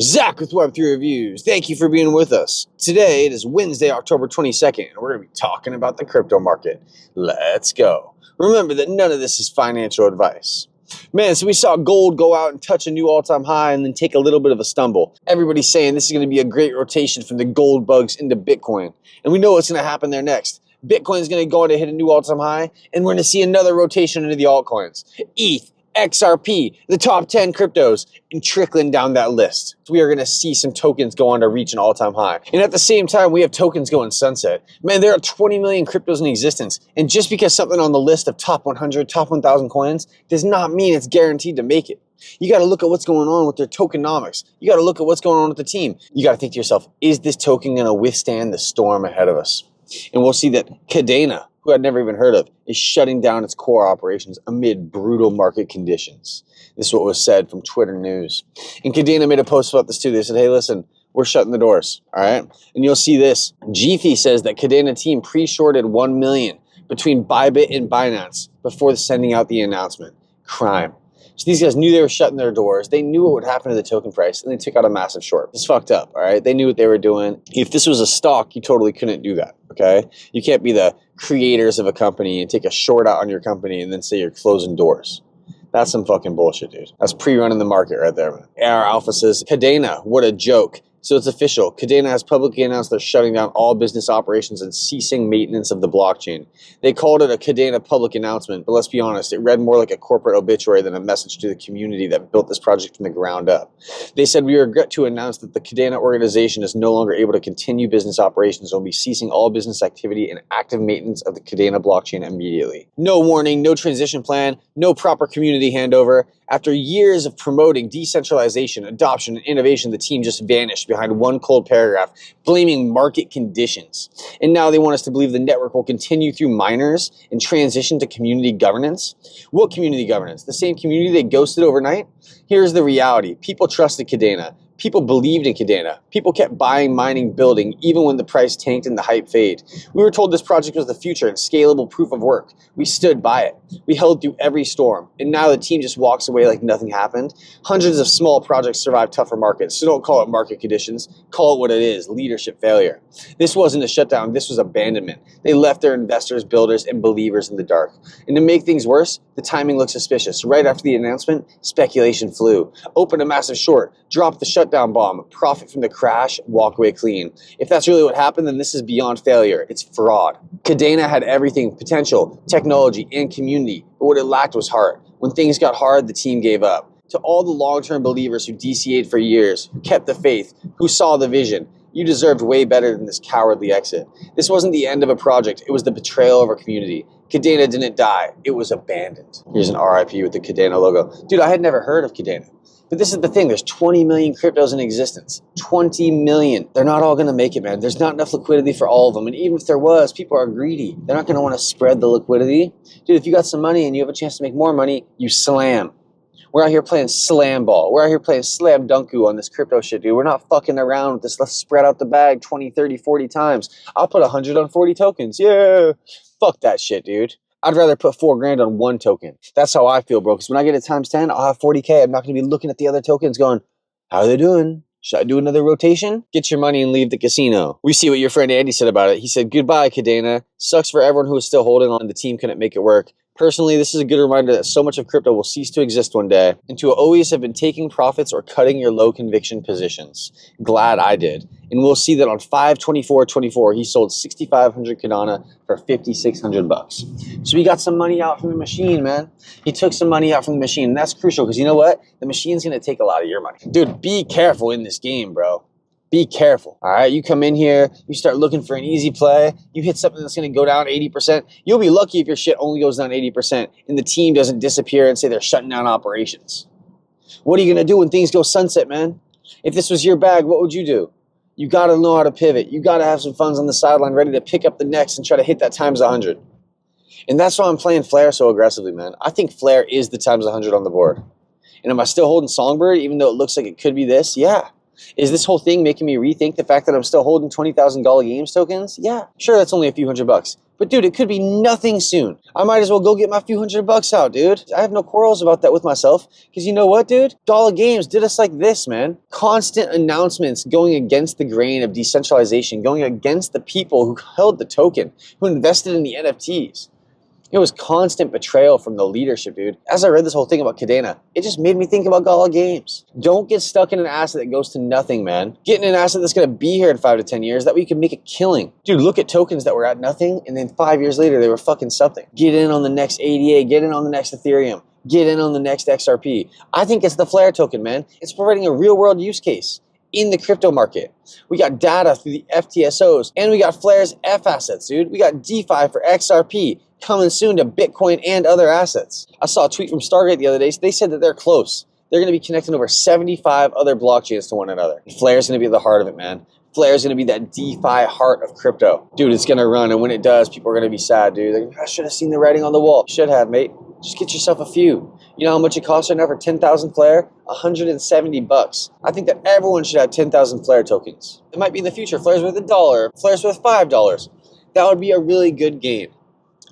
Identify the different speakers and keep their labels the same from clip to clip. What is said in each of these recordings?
Speaker 1: Zach with Web3 Reviews. Thank you for being with us. Today, it is Wednesday, October 22nd, and we're going to be talking about the crypto market. Let's go. Remember that none of this is financial advice. Man, so we saw gold go out and touch a new all-time high and then take a little bit of a stumble. Everybody's saying this is going to be a great rotation from the gold bugs into Bitcoin. And we know what's going to happen there next. Bitcoin is going to go on to hit a new all-time high, and we're going to see another rotation into the altcoins. ETH, XRP, the top 10 cryptos, and trickling down that list. We are going to see some tokens go on to reach an all-time high. And at the same time, we have tokens going sunset. Man, there are 20 million cryptos in existence. And just because something on the list of top 100, top 1,000 coins does not mean it's guaranteed to make it. You got to look at what's going on with their tokenomics. You got to look at what's going on with the team. You got to think to yourself, is this token going to withstand the storm ahead of us? And we'll see that Kadena, who I'd never even heard of, is shutting down its core operations amid brutal market conditions. This is what was said from Twitter News. And Kadena made a post about this too. They said, hey, listen, we're shutting the doors, all right? And you'll see this. Gphy says that Kadena team pre-shorted 1 million between Bybit and Binance before sending out the announcement. Crime. So these guys knew they were shutting their doors. They knew what would happen to the token price, and they took out a massive short. It's fucked up, all right? They knew what they were doing. If this was a stock, you totally couldn't do that, okay? You can't be the creators of a company and take a short out on your company and then say you're closing doors. That's some fucking bullshit, dude. That's pre-running the market right there, man. AR Alpha says, Kadena, what a joke. So it's official. Kadena has publicly announced they're shutting down all business operations and ceasing maintenance of the blockchain. They called it a Kadena public announcement, but let's be honest, it read more like a corporate obituary than a message to the community that built this project from the ground up. They said, we regret to announce that the Kadena organization is no longer able to continue business operations and will be ceasing all business activity and active maintenance of the Kadena blockchain immediately. No warning, no transition plan, no proper community handover. After years of promoting decentralization, adoption, and innovation, the team just vanished behind one cold paragraph, blaming market conditions. And now they want us to believe the network will continue through miners and transition to community governance. What community governance? The same community they ghosted overnight? Here's the reality. People trusted Kadena. People believed in Kadena. People kept buying, mining, building, even when the price tanked and the hype faded. We were told this project was the future and scalable proof of work. We stood by it. We held through every storm. And now the team just walks away like nothing happened. Hundreds of small projects survive tougher markets. So don't call it market conditions. Call it what it is, leadership failure. This wasn't a shutdown. This was abandonment. They left their investors, builders, and believers in the dark. And to make things worse, the timing looked suspicious. Right after the announcement, speculation flew. Open a massive short. Drop the shutdown bomb, profit from the crash, walk away clean. If that's really what happened, then this is beyond failure. It's fraud. Kadena had everything, potential, technology, and community, but what it lacked was heart. When things got hard, the team gave up. To all the long-term believers who DCA'd for years, who kept the faith, who saw the vision, you deserved way better than this cowardly exit. This wasn't the end of a project, it was the betrayal of our community. Kadena didn't die, it was abandoned. Here's an RIP with the Kadena logo. Dude, I had never heard of Kadena. But this is the thing, there's 20 million cryptos in existence. 20 million. They're not all gonna make it, man. There's not enough liquidity for all of them. And even if there was, people are greedy. They're not gonna wanna spread the liquidity. Dude, if you got some money and you have a chance to make more money, you slam. We're out here playing slam ball. We're out here playing slam dunku on this crypto shit, dude. We're not fucking around with this. Let's spread out the bag 20, 30, 40 times. I'll put 100 on 40 tokens. Yeah. Fuck that shit, dude. I'd rather put 4 grand on one token. That's how I feel, bro. Because when I get it times 10, I'll have 40K. I'm not going to be looking at the other tokens going, how are they doing? Should I do another rotation? Get your money and leave the casino. We see what your friend Andy said about it. He said, goodbye, Kadena. Sucks for everyone who is still holding on. The team couldn't make it work. Personally, this is a good reminder that so much of crypto will cease to exist one day, and to always have been taking profits or cutting your low conviction positions. Glad I did. And we'll see that on 5/24/24, he sold 6,500 Kadena for 5,600 bucks. So he got some money out from the machine, man. He took some money out from the machine, and that's crucial because you know what? The machine's going to take a lot of your money. Dude, be careful in this game, bro. Be careful, all right? You come in here, you start looking for an easy play, you hit something that's going to go down 80%. You'll be lucky if your shit only goes down 80% and the team doesn't disappear and say they're shutting down operations. What are you going to do when things go sunset, man? If this was your bag, what would you do? You got to know how to pivot. You got to have some funds on the sideline ready to pick up the next and try to hit that times 100. And that's why I'm playing Flare so aggressively, man. I think Flare is the times 100 on the board. And am I still holding Songbird even though it looks like it could be this? Yeah. Is this whole thing making me rethink the fact that I'm still holding 20,000 Gala Games tokens? Yeah, sure, that's only a few $100. But dude, it could be nothing soon. I might as well go get my few $100 out, dude. I have no quarrels about that with myself. Because you know what, dude? Gala Games did us like this, man. Constant announcements going against the grain of decentralization, going against the people who held the token, who invested in the NFTs. It was constant betrayal from the leadership, dude. As I read this whole thing about Kadena, it just made me think about Gala Games. Don't get stuck in an asset that goes to nothing, man. Get in an asset that's going to be here in 5 to 10 years. That way you can make a killing. Dude, look at tokens that were at nothing, and then 5 years later, they were fucking something. Get in on the next ADA. Get in on the next Ethereum. Get in on the next XRP. I think it's the Flare token, man. It's providing a real-world use case in the crypto market. We got data through the FTSOs, and we got Flare's F assets, dude. We got DeFi for XRP coming soon to Bitcoin and other assets. I saw a tweet from Stargate the other day. So they said that they're close. They're going to be connecting over 75 other blockchains to one another. Flare's going to be at the heart of it, man. Flare's going to be that DeFi heart of crypto. Dude, it's going to run, and when it does, people are going to be sad, dude. They're like, I should have seen the writing on the wall. You should have, mate. Just get yourself a few. You know how much it costs right now for 10,000 Flare? $170. I think that everyone should have 10,000 Flare tokens. It might be in the future. Flare's worth $1. Flare's worth $5. That would be a really good gain.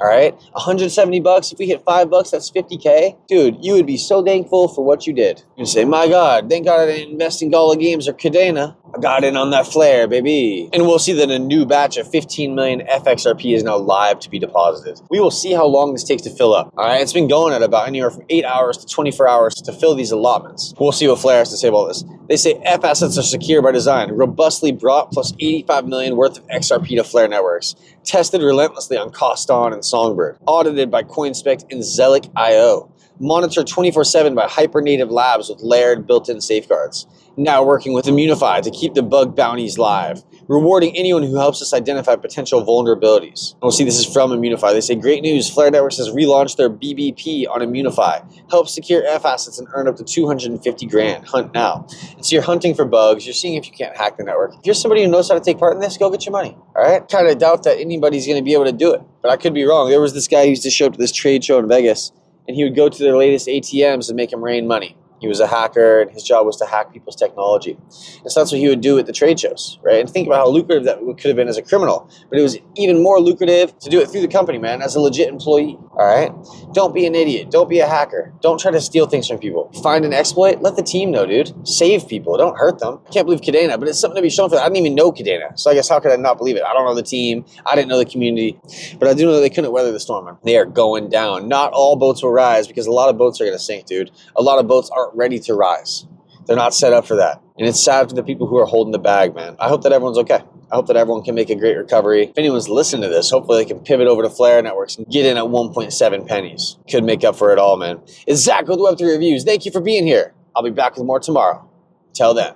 Speaker 1: All right, $170. If we hit $5, that's $50K. Dude, you would be so thankful for what you did. You'd say, my God, thank God I didn't invest in Gala Games or Kadena. I got in on that Flare, baby. And we'll see that a new batch of 15 million FXRP is now live to be deposited. We will see how long this takes to fill up. All right, it's been going at about anywhere from 8 hours to 24 hours to fill these allotments. We'll see what Flare has to say about this. They say F assets are secure by design, robustly brought plus 85 million worth of XRP to Flare networks, tested relentlessly on Coston and Songbird, audited by CoinSpect and Zelic.io, monitored 24/7 by hypernative labs with layered built-in safeguards. Now working with Immunify to keep the bug bounties live, rewarding anyone who helps us identify potential vulnerabilities. We'll see this is from Immunify. They say, great news, Flare Networks has relaunched their BBP on Immunify. Help secure F assets and earn up to 250 grand. Hunt now. And so you're hunting for bugs. You're seeing if you can't hack the network. If you're somebody who knows how to take part in this, go get your money. All right? Kind of doubt that anybody's going to be able to do it, but I could be wrong. There was this guy who used to show up to this trade show in Vegas, and he would go to their latest ATMs and make them rain money. He was a hacker, and his job was to hack people's technology. And so that's what he would do at the trade shows, right? And think about how lucrative that could have been as a criminal. But it was even more lucrative to do it through the company, man, as a legit employee, all right? Don't be an idiot. Don't be a hacker. Don't try to steal things from people. Find an exploit. Let the team know, dude. Save people. Don't hurt them. I can't believe Kadena, but it's something to be shown for that. I didn't even know Kadena. So I guess how could I not believe it? I don't know the team. I didn't know the community. But I do know that they couldn't weather the storm, man. They are going down. Not all boats will rise because a lot of boats are going to sink, dude. A lot of boats aren't ready to rise. They're not set up for that. And it's sad for the people who are holding the bag, man. I hope that everyone's okay. I hope that everyone can make a great recovery. If anyone's listening to this, hopefully they can pivot over to Flare Networks and get in at 1.7 pennies. Could make up for it all, man. It's Zach with Web3 Reviews. Thank you for being here. I'll be back with more tomorrow. Till then.